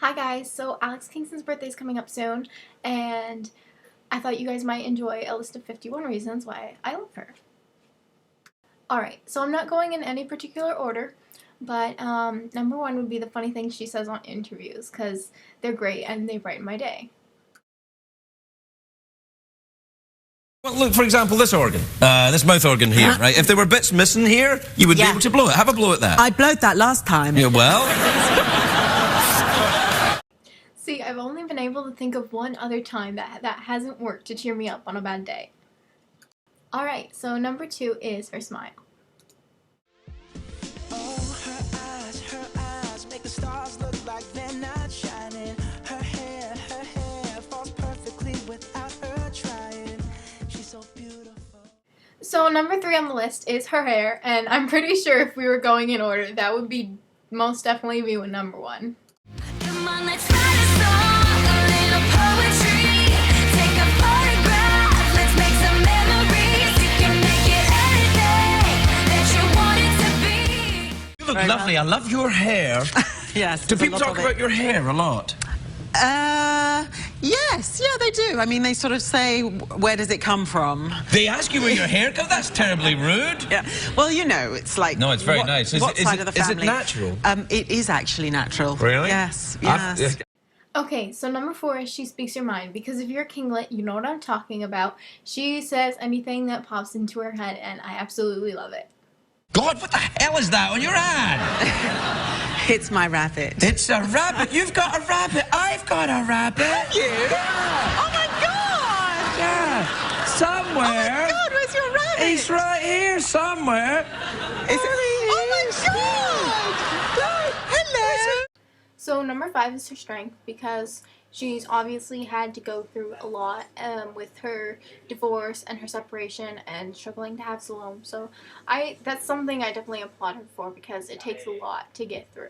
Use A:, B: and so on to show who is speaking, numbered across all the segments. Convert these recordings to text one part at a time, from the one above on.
A: Hi guys, so Alex Kingston's birthday is coming up soon, and I thought you guys might enjoy a list of 51 reasons why I love her. Alright, so I'm not going in any particular order, but number one would be the funny things she says on interviews, because they're great and they brighten my day.
B: Well, look, for example, this organ, this mouth organ here, right? If there were bits missing here, you would be able to blow it. Have a blow at that.
C: I blowed that last time.
B: Yeah, well...
A: See, I've only been able to think of one other time that hasn't worked to cheer me up on a bad day. Alright, so number two is her smile.
D: Oh, her eyes make the stars look like they're not shining. Her hair falls perfectly without her trying. She's so beautiful.
A: So number three on the list is her hair, and I'm pretty sure if we were going in order, that would be most definitely be number one.
E: Come on, let's write a song, a little poetry. Take a photograph, let's make some memories. You can make it anything that you want it to be.
B: You look lovely. I love your hair.
C: Yes.
B: Do people talk about your hair a lot?
C: Yes, yeah, they do. I mean, they sort of say, where does it come from?
B: They ask you where your hair comes? That's terribly rude.
C: Yeah. Well, you know, it's like...
B: No, it's very nice.
C: What side of the family?
B: Is it natural?
C: It is actually natural.
B: Really?
C: Yes,
B: I've-
C: yes.
A: Okay, so number four is she speaks your mind, because if you're a kinglet, you know what I'm talking about. She says anything that pops into her head, and I absolutely love it.
B: God, what the hell is that on your ad?
C: It's my rabbit.
B: It's a rabbit. You've got a rabbit. I've got a rabbit.
C: Have you?
B: Yeah.
C: Oh, my God!
B: Yeah. Somewhere.
C: Oh, my God, where's your rabbit?
B: He's right here somewhere.
C: Is it? Oh, my God! Hello!
A: So number five is her strength, because she's obviously had to go through a lot with her divorce and her separation and struggling to have Salome. So that's something I definitely applaud her for, because it takes a lot to get through.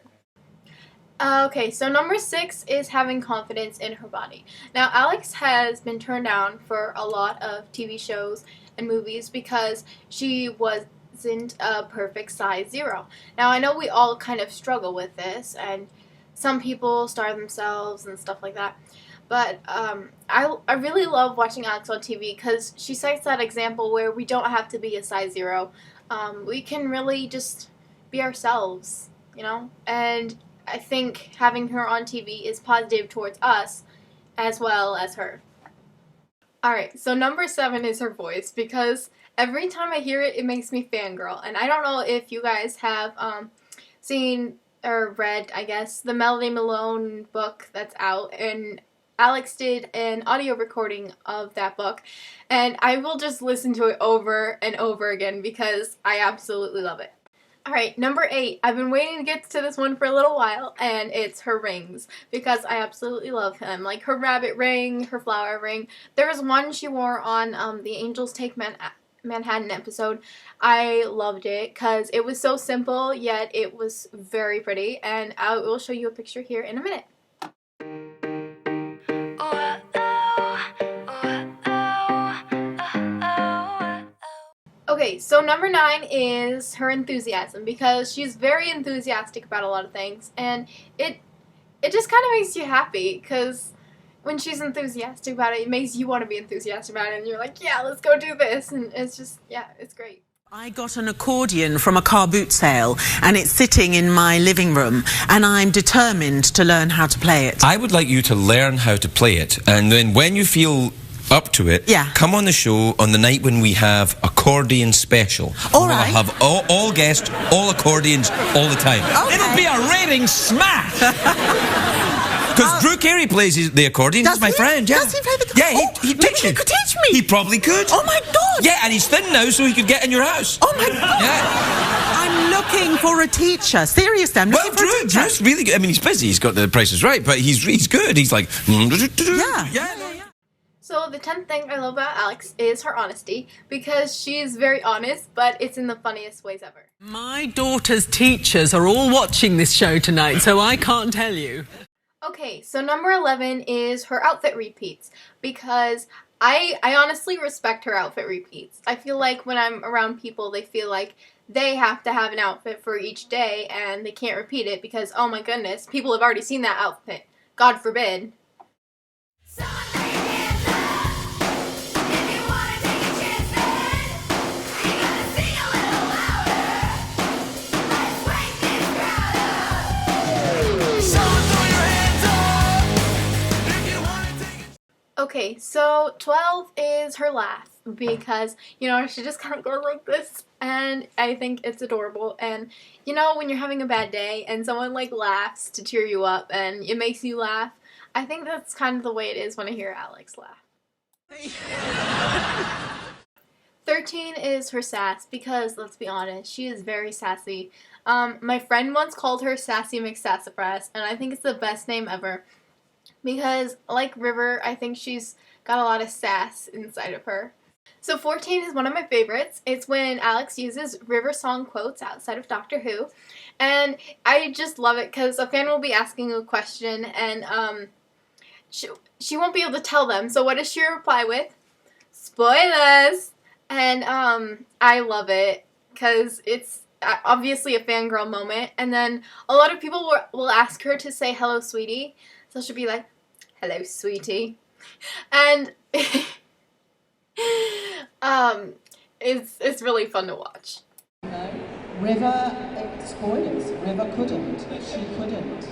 A: Okay, so number six is having confidence in her body. Now, Alex has been turned down for a lot of TV shows and movies because she wasn't a perfect size 0. Now, I know we all kind of struggle with this, and some people starve themselves and stuff like that. But I really love watching Alex on TV, because she cites that example where we don't have to be a size 0. We can really just be ourselves, you know? And I think having her on TV is positive towards us as well as her. Alright, so number 7 is her voice, because every time I hear it, it makes me fangirl. And I don't know if you guys have seen or read, I guess, the Melody Malone book that's out, and Alex did an audio recording of that book, and I will just listen to it over and over again because I absolutely love it. Alright, number 8. I've been waiting to get to this one for a little while, and it's her rings, because I absolutely love them. Like her rabbit ring, her flower ring. There was one she wore on the Angels Take Manhattan episode. I loved it because it was so simple, yet it was very pretty, and I will show you a picture here in a minute. Okay, so number 9 is her enthusiasm, because she's very enthusiastic about a lot of things, and it just kind of makes you happy, because when she's enthusiastic about it, it makes you want to be enthusiastic about it, and you're like, yeah, let's go do this, and it's just, yeah, it's great.
C: I got an accordion from a car boot sale, and it's sitting in my living room, and I'm determined to learn how to play it.
B: I would like you to learn how to play it, and then when you feel up to it, come on the show on the night when we have accordion special.
C: All right.
B: We'll have all guests, all accordions, all the time.
C: Okay.
B: It'll be a raving smash! Because Drew Carey plays the accordion. He's my friend, yeah.
C: Does he play the
B: Yeah, he'd teach you.
C: He could teach me.
B: He probably could.
C: Oh, my God.
B: Yeah, and he's thin now, so he could get in your house.
C: Oh, my God.
B: Yeah.
C: I'm looking for a teacher. Seriously, I'm looking for a teacher.
B: Drew's really good. I mean, he's busy. He's got the prices right, but he's good. He's like...
C: Yeah.
A: So the 10th thing I love about Alex is her honesty, because she's very honest, but it's in the funniest ways ever.
F: My daughter's teachers are all watching this show tonight, so I can't tell you.
A: Okay, so number 11 is her outfit repeats, because I honestly respect her outfit repeats. I feel like when I'm around people, they feel like they have to have an outfit for each day, and they can't repeat it because, oh my goodness, people have already seen that outfit God forbid. Okay, so 12 is her laugh because, you know, she just kind of goes like this, and I think it's adorable. And, you know, when you're having a bad day and someone like laughs to cheer you up and it makes you laugh, I think that's kind of the way it is when I hear Alex laugh. 13 is her sass because, let's be honest, she is very sassy. My friend once called her Sassy McSassafras, and I think it's the best name ever. Because, like River, I think she's got a lot of sass inside of her. So 14 is one of my favorites. It's when Alex uses River song quotes outside of Doctor Who. And I just love it because a fan will be asking a question and she won't be able to tell them. So what does she reply with? Spoilers! And I love it because it's obviously a fangirl moment. And then a lot of people will ask her to say hello, sweetie. So she'll be like, hello, sweetie. And it's really fun to watch.
G: No. River, spoilers, River couldn't. She couldn't.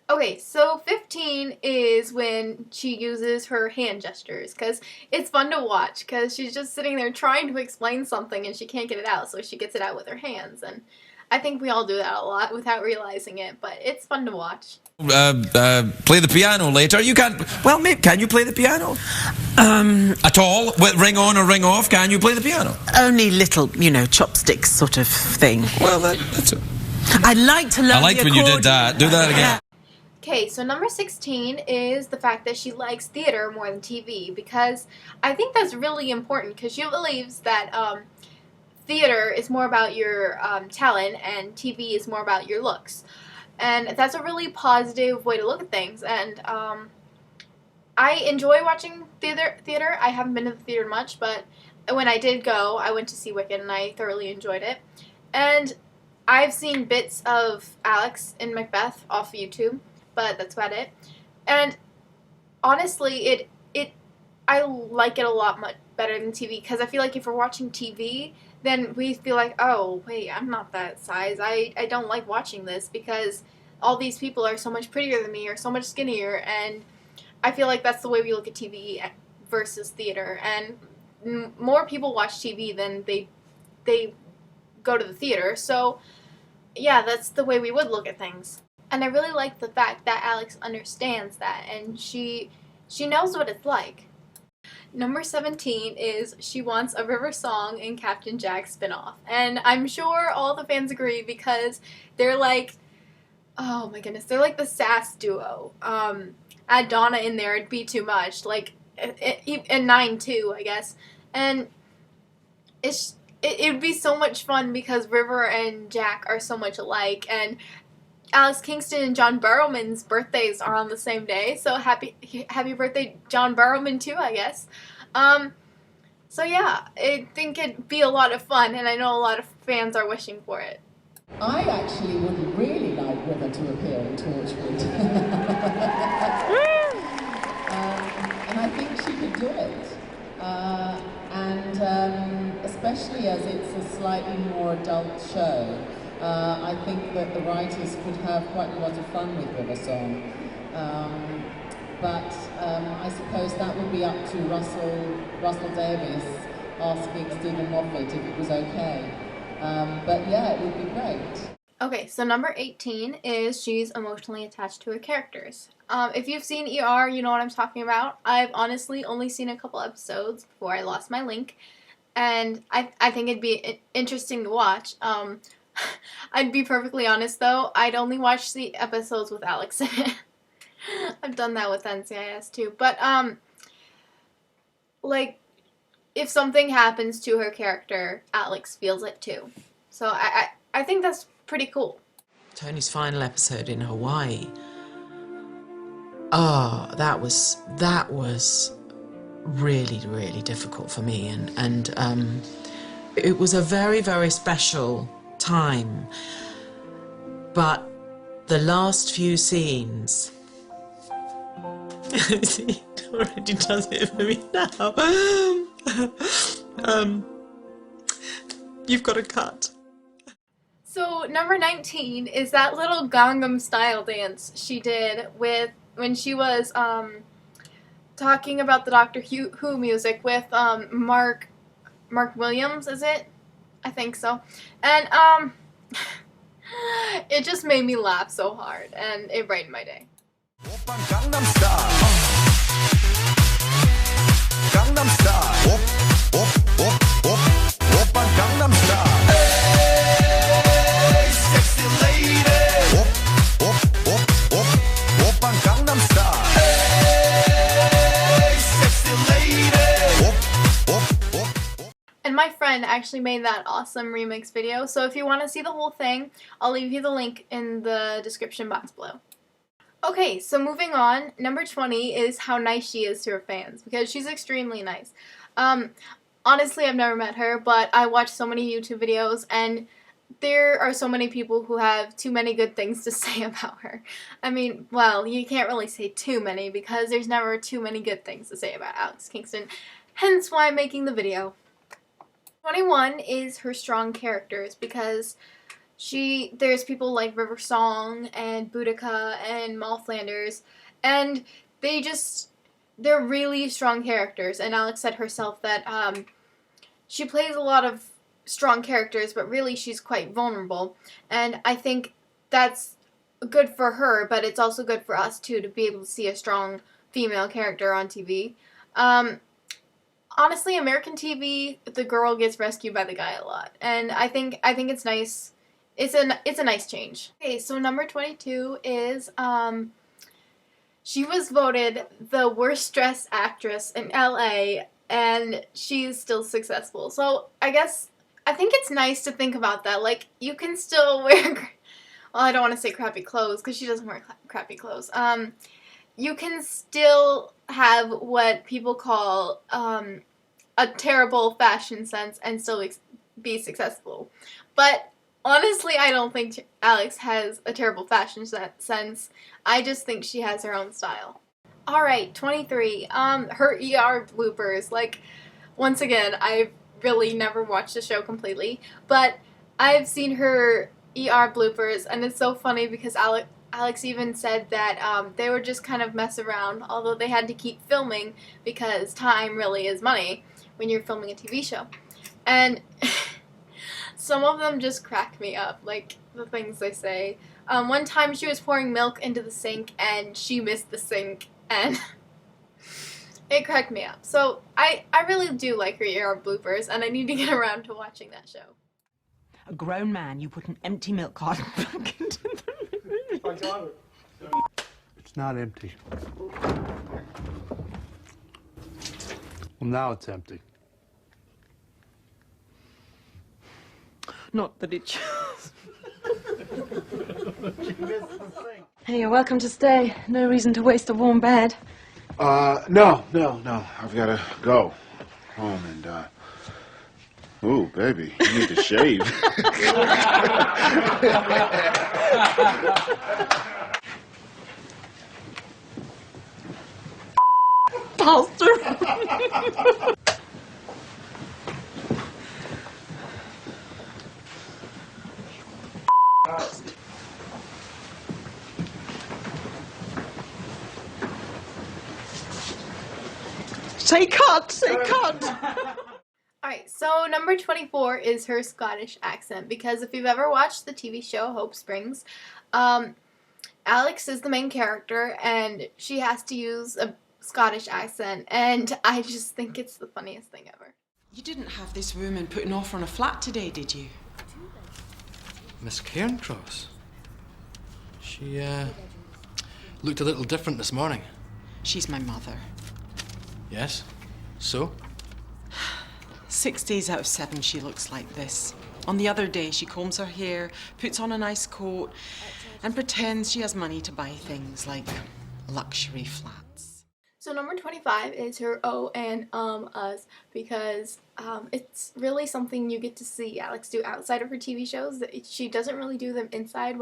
A: Okay, so 15 is when she uses her hand gestures, because it's fun to watch, because she's just sitting there trying to explain something and she can't get it out, so she gets it out with her hands. And I think we all do that a lot without realizing it, but it's fun to watch.
B: Play the piano later. You can't. Well, maybe can you play the piano? At all? Ring on or ring off? Can you play the piano?
C: Only little, you know, chopsticks sort of thing.
B: Well, that's it.
C: I'd like to learn.
B: I liked when you did that. Do that again.
A: Okay, so number 16 is the fact that she likes theater more than TV, because I think that's really important, because she believes that theater is more about your talent and TV is more about your looks. And that's a really positive way to look at things. And I enjoy watching theater. I haven't been to the theater much, but when I did go, I went to see Wicked and I thoroughly enjoyed it. And I've seen bits of Alex in Macbeth off YouTube, but that's about it. And honestly, I like it a lot much better than TV, because I feel like if we're watching TV, then we feel like, oh, wait, I'm not that size. I don't like watching this because all these people are so much prettier than me or so much skinnier, and I feel like that's the way we look at TV versus theater. And more people watch TV than they go to the theater, so yeah, that's the way we would look at things. And I really like the fact that Alex understands that, and she knows what it's like. Number 17 is she wants a River song in Captain Jack spinoff. And I'm sure all the fans agree, because they're like, oh my goodness, they're like the sass duo. Add Donna in there, it'd be too much. Like, and 9 too, I guess. And it'd be so much fun because River and Jack are so much alike. And Alex Kingston and John Barrowman's birthdays are on the same day, so happy birthday, John Barrowman, too, I guess. So yeah, I think it'd be a lot of fun, and I know a lot of fans are wishing for it.
G: I actually would really like River to appear in Torchwood. And I think she could do it. Especially as it's a slightly more adult show. I think that the writers could have quite a lot of fun with River Song. But I suppose that would be up to Russell Davies asking Stephen Moffat if it was okay. But yeah, it would be great.
A: Okay, so number 18 is she's emotionally attached to her characters. If you've seen ER, you know what I'm talking about. I've honestly only seen a couple episodes before I lost my link, and I think it'd be interesting to watch. I'd be perfectly honest though, I'd only watch the episodes with Alex in it. I've done that with NCIS too. But like, if something happens to her character, Alex feels it too. So I think that's pretty cool.
H: Tony's final episode in Hawaii. Oh, that was really, really difficult for me, and it was a very, very special time. But the last few scenes He already does it for me now. You've got a cut.
A: So number 19 is that little Gangnam Style dance she did with when she was talking about the Doctor Who music with Mark Williams, is it? I think so. And it just made me laugh so hard, and it brightened my day.
I: Gangnam Style. Gangnam Style. Gangnam Style. Hey, sexy lady. Gangnam Style. Hey, sexy lady.
A: And my friend actually made that awesome remix video, so if you want to see the whole thing, I'll leave you the link in the description box below. Okay, so moving on, number 20 is how nice she is to her fans, because she's extremely nice. Honestly, I've never met her, but I watch so many YouTube videos, and there are so many people who have too many good things to say about her. I mean, well, you can't really say too many, because there's never too many good things to say about Alex Kingston, hence why I'm making the video. 21 is her strong characters, because there's people like River Song and Boudica and Mal Flanders, and they're really strong characters. And Alex said herself that she plays a lot of strong characters, but really she's quite vulnerable. And I think that's good for her, but it's also good for us too, to be able to see a strong female character on TV. Honestly, American TV, the girl gets rescued by the guy a lot, and I think it's nice. It's a nice change. Okay, so number 22 is she was voted the worst dressed actress in LA, and she's still successful. So I think it's nice to think about that. Like, you can still wear, well, I don't want to say crappy clothes, because she doesn't wear crappy clothes. You can still have what people call a terrible fashion sense and still be successful. But honestly, I don't think Alex has a terrible fashion sense. I just think she has her own style. Alright, 23. Her ER bloopers. Like, once again, I've really never watched the show completely, but I've seen her ER bloopers, and it's so funny because Alex even said that they were just kind of mess around, although they had to keep filming because time really is money when you're filming a TV show. And some of them just crack me up, like the things they say. One time she was pouring milk into the sink and she missed the sink, and it cracked me up. So I really do like her ER bloopers, and I need to get around to watching that show.
J: A grown man, you put an empty milk carton back into the...
K: It's not empty. Well, now it's empty.
J: Not that it shows.
L: Hey, you're welcome to stay. No reason to waste a warm bed.
M: No. I've gotta go home and, ooh, baby, you need to shave.
J: Pastor. Say cut! Say cut!
A: Alright, so number 24 is her Scottish accent, because if you've ever watched the TV show Hope Springs, Alex is the main character, and she has to use a Scottish accent, and I just think it's the funniest thing ever.
H: You didn't have this woman put an offer on a flat today, did you?
N: Miss Cairncross? She, looked a little different this morning.
H: She's my mother.
N: Yes? So?
H: 6 days out of 7 she looks like this. On the other day she combs her hair, puts on a nice coat, and pretends she has money to buy things like luxury flats.
A: So number 25 is her oh and us, because it's really something you get to see Alex do outside of her TV shows. She doesn't really do them inside,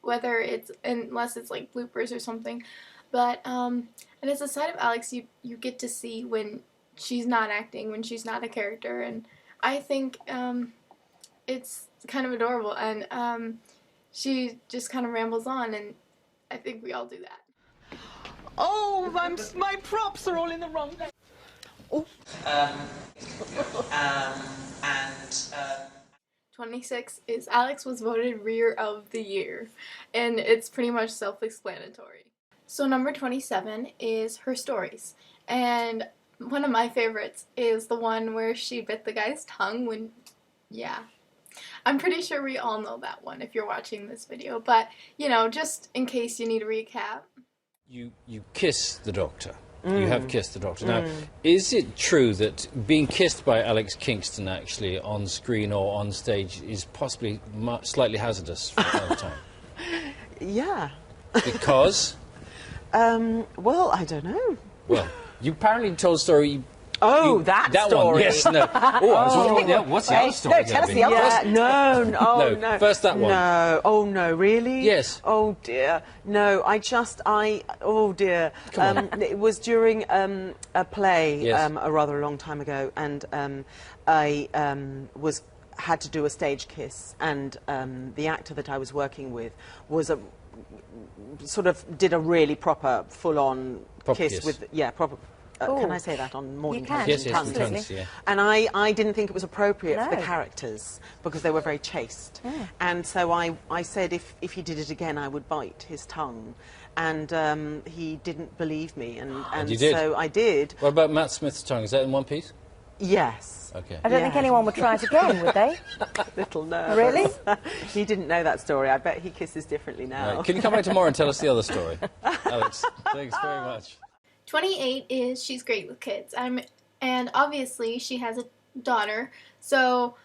A: unless it's like bloopers or something. But and it's a side of Alex you get to see when she's not acting, when she's not a character, and I think it's kind of adorable, and she just kind of rambles on, and I think we all do that.
C: Oh, my props are all in the wrong place. Oh.
A: 26 is Alex was voted Rear of the Year, and it's pretty much self-explanatory. So number 27 is her stories, and one of my favorites is the one where she bit the guy's tongue when, yeah. I'm pretty sure we all know that one if you're watching this video, but, you know, just in case you need a recap.
O: You kiss the Doctor. You have kissed the Doctor. Now, is it true that being kissed by Alex Kingston actually on screen or on stage is possibly slightly hazardous from time to time?
C: Yeah.
O: Because?
C: Well, I don't know.
O: Well, you apparently told a story.
C: That story.
O: One, yes, no. Oh, I was wondering, what's the other story?
C: No, tell us the other. Yeah, no,
O: first that one.
C: No, oh no, really?
O: Yes.
C: Oh dear, no. Oh dear.
O: Come on.
C: It was during a play
O: Yes.
C: a rather long time ago, and I had to do a stage kiss, and the actor that I was working with was sort of did a really proper, full-on kiss with proper. Can I say that on morning tongues?
O: Yeah.
C: And I didn't think it was appropriate for the characters because they were very chaste. And so I said if he did it again, I would bite his tongue. And he didn't believe me. And
O: you did?
C: So I did.
O: What about Matt Smith's tongue? Is that in one piece?
C: Yes.
O: Okay.
P: I don't think anyone would try it again, would they?
C: Little nervous.
P: Really?
C: He didn't know that story. I bet he kisses differently now.
O: Right. Can you come back tomorrow and tell us the other story? Alex, thanks very much.
A: 28 is she's great with kids. And obviously she has a daughter. So,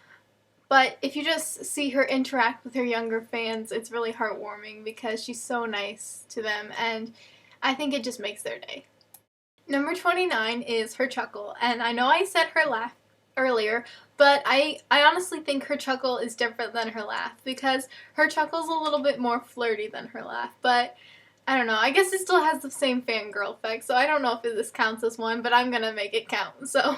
A: but if you just see her interact with her younger fans, it's really heartwarming because she's so nice to them, and I think it just makes their day. Number 29 is her chuckle, and I know I said her laugh earlier, but I honestly think her chuckle is different than her laugh because her chuckle's a little bit more flirty than her laugh, but I don't know. I guess it still has the same fangirl effect, so I don't know if this counts as one, but I'm gonna make it count. So,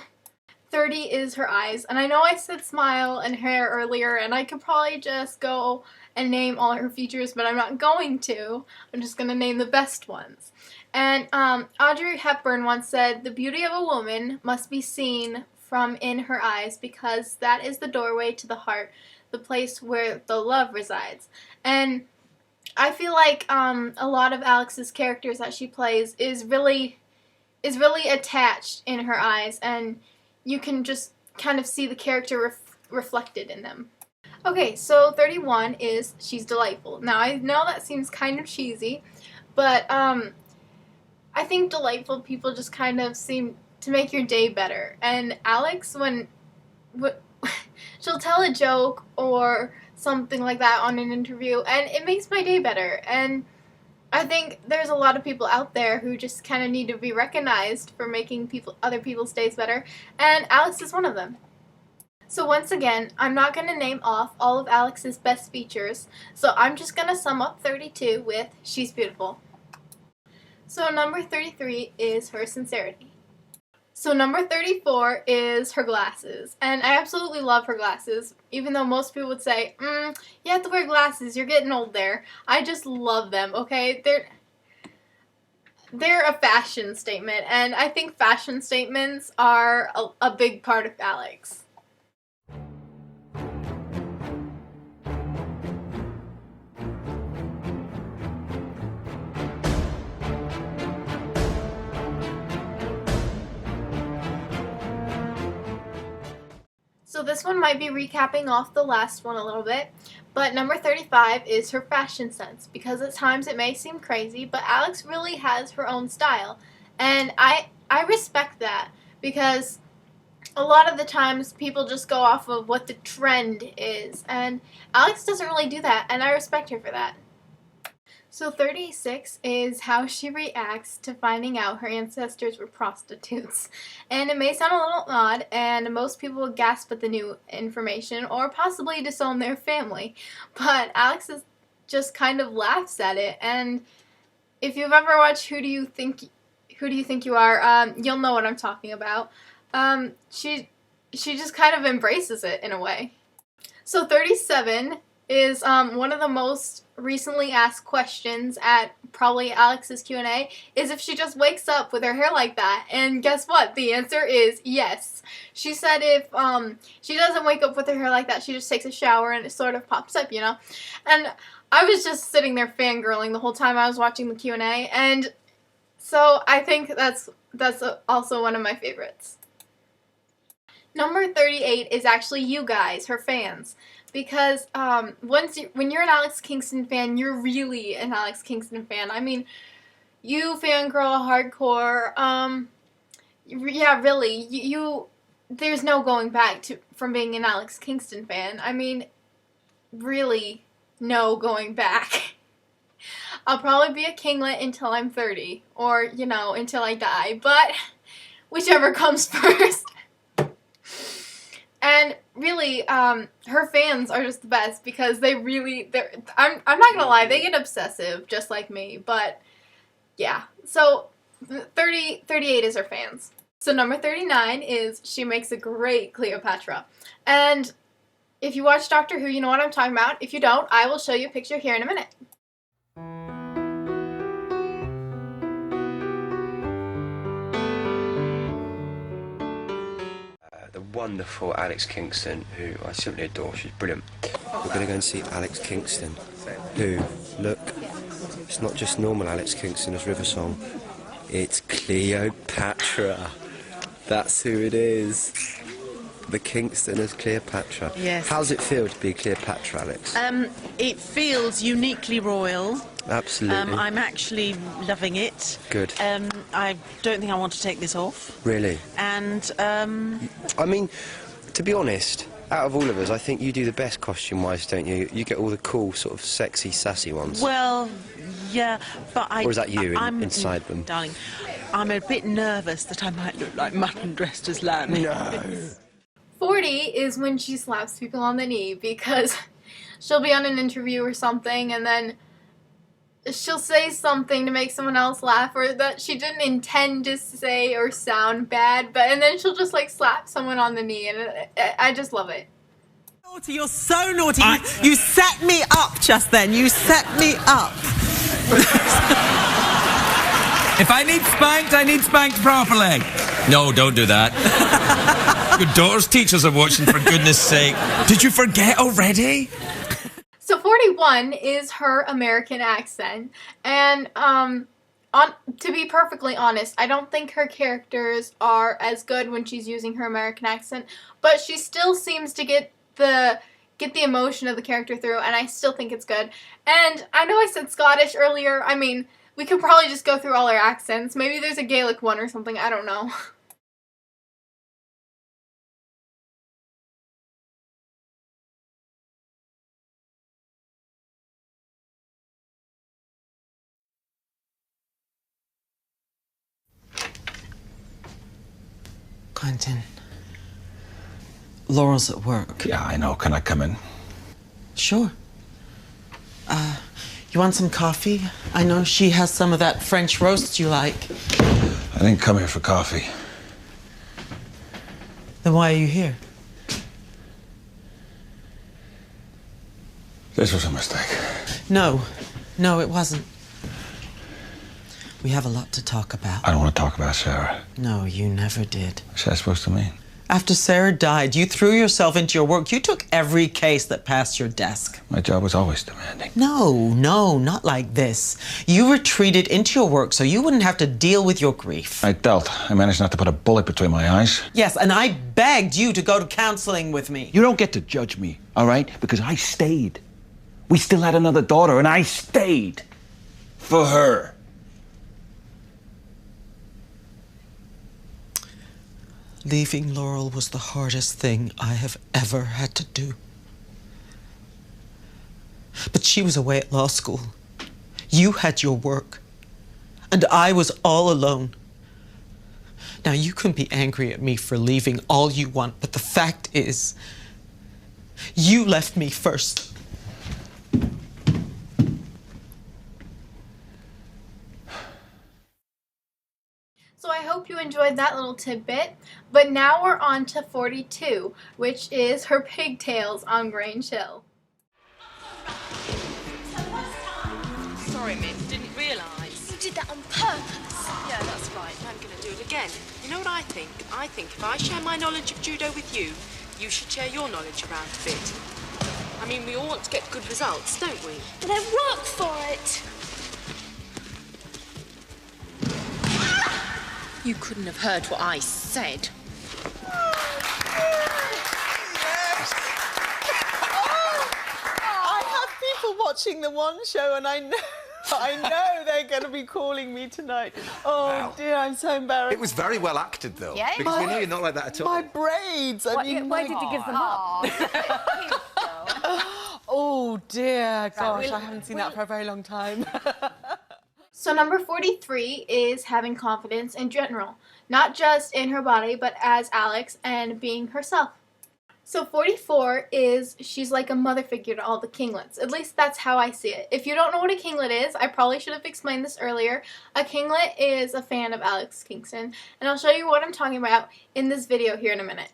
A: 30 is her eyes, and I know I said smile and hair earlier, and I could probably just go and name all her features, but I'm not going to. I'm just gonna name the best ones. And Audrey Hepburn once said, "The beauty of a woman must be seen from in her eyes, because that is the doorway to the heart, the place where the love resides." And I feel like a lot of Alex's characters that she plays is really attached in her eyes, and you can just kind of see the character reflected in them. Okay, so 31 is she's delightful. Now I know that seems kind of cheesy, but I think delightful people just kind of seem to make your day better. And Alex, when she'll tell a joke or something like that on an interview, and it makes my day better. And I think there's a lot of people out there who just kind of need to be recognized for making other people's days better, and Alex is one of them. So once again, I'm not going to name off all of Alex's best features, so I'm just going to sum up 32 with she's beautiful. So number 33 is her sincerity. So number 34 is her glasses, and I absolutely love her glasses, even though most people would say, you have to wear glasses, you're getting old there. I just love them, okay? They're a fashion statement, and I think fashion statements are a big part of Alex. So this one might be recapping off the last one a little bit, but number 35 is her fashion sense, because at times it may seem crazy, but Alex really has her own style, and I respect that, because a lot of the times people just go off of what the trend is, and Alex doesn't really do that, and I respect her for that. So 36 is how she reacts to finding out her ancestors were prostitutes. And it may sound a little odd, and most people will gasp at the new information or possibly disown their family, but Alex just kind of laughs at it, and if you've ever watched Who Do You Think You Are, you'll know what I'm talking about. She just kind of embraces it in a way. So 37 is one of the most recently asked questions at probably Alex's Q&A is if she just wakes up with her hair like that. And guess what? The answer is yes. She said if she doesn't wake up with her hair like that, she just takes a shower and it sort of pops up, you know? And I was just sitting there fangirling the whole time I was watching the Q&A, and so I think that's also one of my favorites. Number 38 is actually you guys, her fans. Because when you're an Alex Kingston fan, you're really an Alex Kingston fan. I mean, you fangirl hardcore. Yeah, really. There's no going back from being an Alex Kingston fan. I mean, really, no going back. I'll probably be a kinglet until I'm 30, or you know, until I die. But whichever comes first. And really, her fans are just the best because I'm not gonna lie, they get obsessive just like me, but yeah. So 38 is her fans. So number 39 is she makes a great Cleopatra. And if you watch Doctor Who, you know what I'm talking about. If you don't, I will show you a picture here in a minute.
Q: The wonderful Alex Kingston, who I simply adore. She's brilliant. We're going to go and see Alex Kingston, who, look, it's not just normal Alex Kingston as River Song, it's Cleopatra. That's who it is. The Kingston as Cleopatra.
R: Yes.
Q: How's it feel to be Cleopatra, Alex?
R: It feels uniquely royal.
Q: Absolutely.
R: I'm actually loving it.
Q: Good.
R: I don't think I want to take this off.
Q: Really?
R: And,
Q: I mean, to be honest, out of all of us, I think you do the best costume-wise, don't you? You get all the cool, sort of sexy, sassy ones.
R: well, yeah, but I...
Q: Or is that you
R: I'm,
Q: inside them?
R: Darling, I'm a bit nervous that I might look like mutton dressed as lamb.
Q: No.
A: 40 is when she slaps people on the knee because she'll be on an interview or something and then she'll say something to make someone else laugh or that she didn't intend to say or sound bad, and then she'll just like slap someone on the knee, and I just love it.
F: Naughty, you're so naughty. You set me up just then. You set me up.
B: If I need spanked properly. No, don't do that. Your daughter's teachers are watching, for goodness sake. Did you forget already?
A: So 41 is her American accent, and to be perfectly honest, I don't think her characters are as good when she's using her American accent, but she still seems to get the emotion of the character through, and I still think it's good. And I know I said Scottish earlier. I mean, we could probably just go through all her accents. Maybe there's a Gaelic one or something. I don't know.
F: Quentin, Laurel's at work.
B: Yeah, I know. Can I come in?
F: Sure. You want some coffee? I know she has some of that French roast you like.
B: I didn't come here for coffee.
F: Then why are you here?
B: This was a mistake.
F: No, it wasn't. We have a lot to talk about.
B: I don't want to talk about Sarah.
F: No, you never did.
B: What's that supposed to mean?
F: After Sarah died, you threw yourself into your work. You took every case that passed your desk.
B: My job was always demanding.
F: No, not like this. You retreated into your work so you wouldn't have to deal with your grief.
B: I dealt. I managed not to put a bullet between my eyes.
F: Yes, and I begged you to go to counseling with me.
B: You don't get to judge me, all right? Because I stayed. We still had another daughter, and I stayed. For her.
F: Leaving Laurel was the hardest thing I have ever had to do. But she was away at law school. You had your work. And I was all alone. Now, you can be angry at me for leaving all you want, but the fact is, you left me first.
A: So I hope you enjoyed that little tidbit, but now we're on to 42, which is her pigtails on Grange Hill.
H: Sorry, Min, didn't realise.
E: You did that on purpose.
H: Yeah, that's right. I'm going to do it again. You know what I think? I think if I share my knowledge of judo with you, you should share your knowledge around a bit. I mean, we all want to get good results, don't we?
E: But I work for it.
H: You couldn't have heard what I said.
F: I have people watching the One Show, and I know they're going to be calling me tonight. Oh dear, I'm so embarrassed.
I: It was very well acted, though.
F: Yeah, it
I: because we
F: was.
I: know you're not like that at all.
F: My braids. I mean,
P: Why did you give them up?
F: Oh dear, gosh,
A: we'll-
F: I haven't seen that for a very long time.
A: So number 43 is having confidence in general, not just in her body, but as Alex and being herself. So 44 is she's like a mother figure to all the kinglets. At least that's how I see it. If you don't know what a kinglet is, I probably should have explained this earlier. A kinglet is a fan of Alex Kingston, and I'll show you what I'm talking about in this video here in a minute.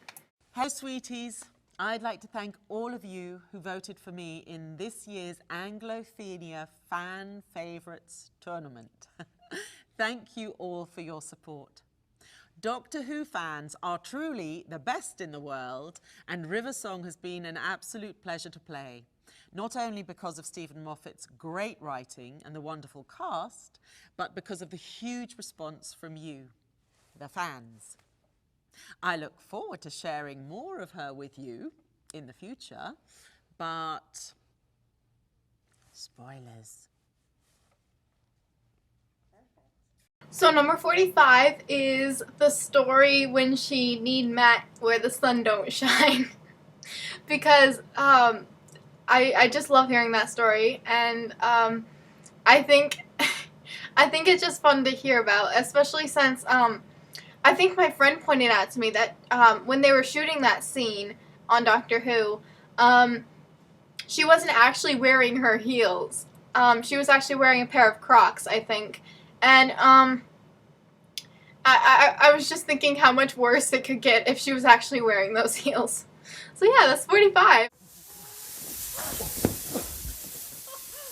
C: Hello, sweeties. I'd like to thank all of you who voted for me in this year's Anglophenia Fan Favourites Tournament. Thank you all for your support. Doctor Who fans are truly the best in the world, and River Song has been an absolute pleasure to play. Not only because of Stephen Moffat's great writing and the wonderful cast, but because of the huge response from you, the fans. I look forward to sharing more of her with you in the future, but spoilers.
A: So number 45 is the story when she need Matt where the sun don't shine. Because I just love hearing that story, and I think it's just fun to hear about, especially since I think my friend pointed out to me that when they were shooting that scene on Doctor Who, she wasn't actually wearing her heels. She was actually wearing a pair of Crocs, I think. And I was just thinking how much worse it could get if she was actually wearing those heels. So yeah, that's 45.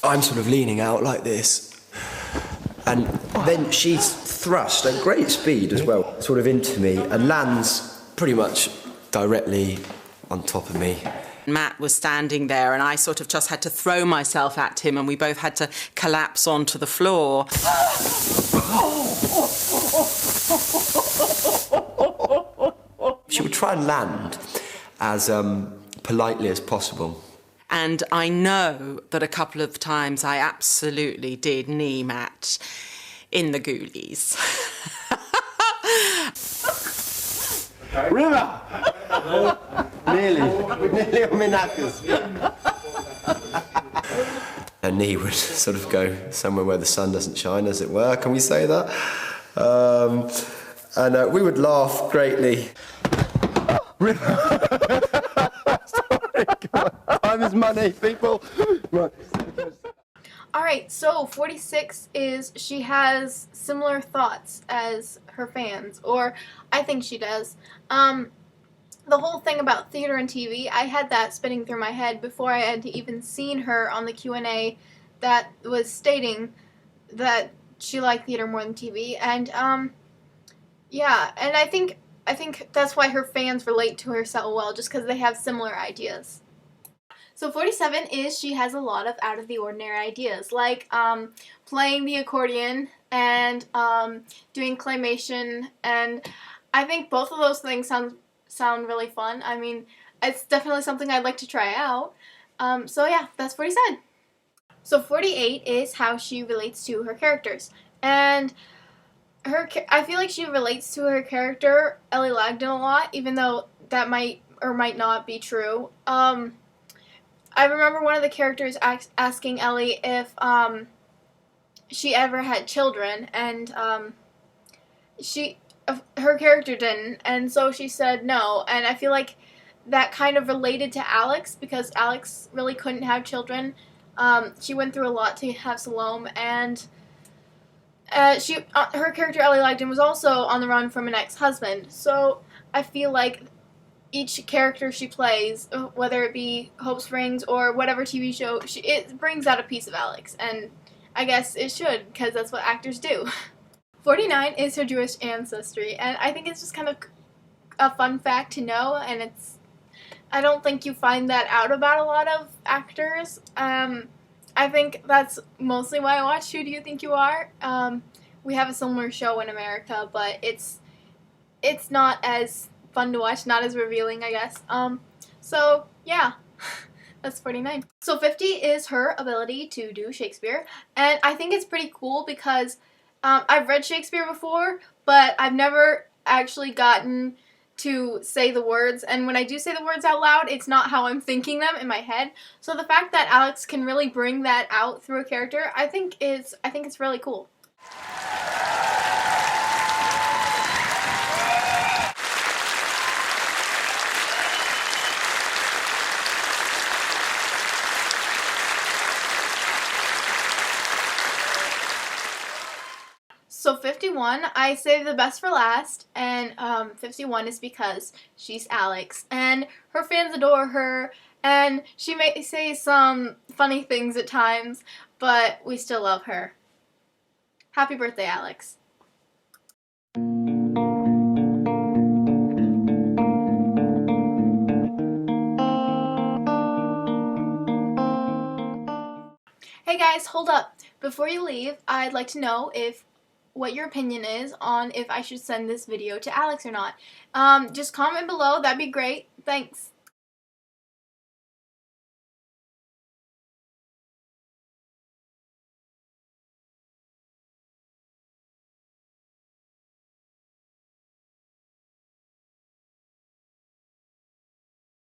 Q: I'm sort of leaning out like this, and then she's thrust at great speed as well, sort of into me, and lands pretty much directly on top of me.
C: Matt was standing there, and I sort of just had to throw myself at him, and we both had to collapse onto the floor.
Q: She would try and land as politely as possible.
C: And I know that a couple of times I absolutely did knee Matt in the ghoulies.
I: River! Nearly on my knackers.
Q: Her knee would sort of go somewhere where the sun doesn't shine, as it were. Can we say that? And we would laugh greatly.
I: Sorry, come on. Time is money, people. Right.
A: Alright, so 46 is she has similar thoughts as her fans, or I think she does. The whole thing about theater and TV, I had that spinning through my head before I had even seen her on the Q&A that was stating that she liked theater more than TV, and yeah, and I think that's why her fans relate to her so well, just because they have similar ideas. So 47 is she has a lot of out of the ordinary ideas, like playing the accordion and doing claymation, and I think both of those things sound really fun. I mean, it's definitely something I'd like to try out. So yeah, that's 47. So 48 is how she relates to her characters, and I feel like she relates to her character Ellie Langdon a lot, even though that might or might not be true. I remember one of the characters asking Ellie if she ever had children, and her character didn't, and so she said no, and I feel like that kind of related to Alex, because Alex really couldn't have children. She went through a lot to have Salome, and her character Ellie Langdon was also on the run from an ex-husband. So I feel like each character she plays, whether it be Hope Springs or whatever TV show, it brings out a piece of Alex, and I guess it should, because that's what actors do. 49 is her Jewish ancestry, and I think it's just kind of a fun fact to know, and I don't think you find that out about a lot of actors. I think that's mostly why I watch Who Do You Think You Are? We have a similar show in America, but it's not as fun to watch, not as revealing, I guess. So yeah, that's 49. So 50 is her ability to do Shakespeare, and I think it's pretty cool because I've read Shakespeare before, but I've never actually gotten to say the words, and when I do say the words out loud, it's not how I'm thinking them in my head. So the fact that Alex can really bring that out through a character, I think it's really cool. So 51, I saved the best for last, and 51 is because she's Alex, and her fans adore her, and she may say some funny things at times, but we still love her. Happy birthday, Alex. Hey guys, hold up. Before you leave, I'd like to know what your opinion is on if I should send this video to Alex or not. Just comment below, that'd be great. Thanks.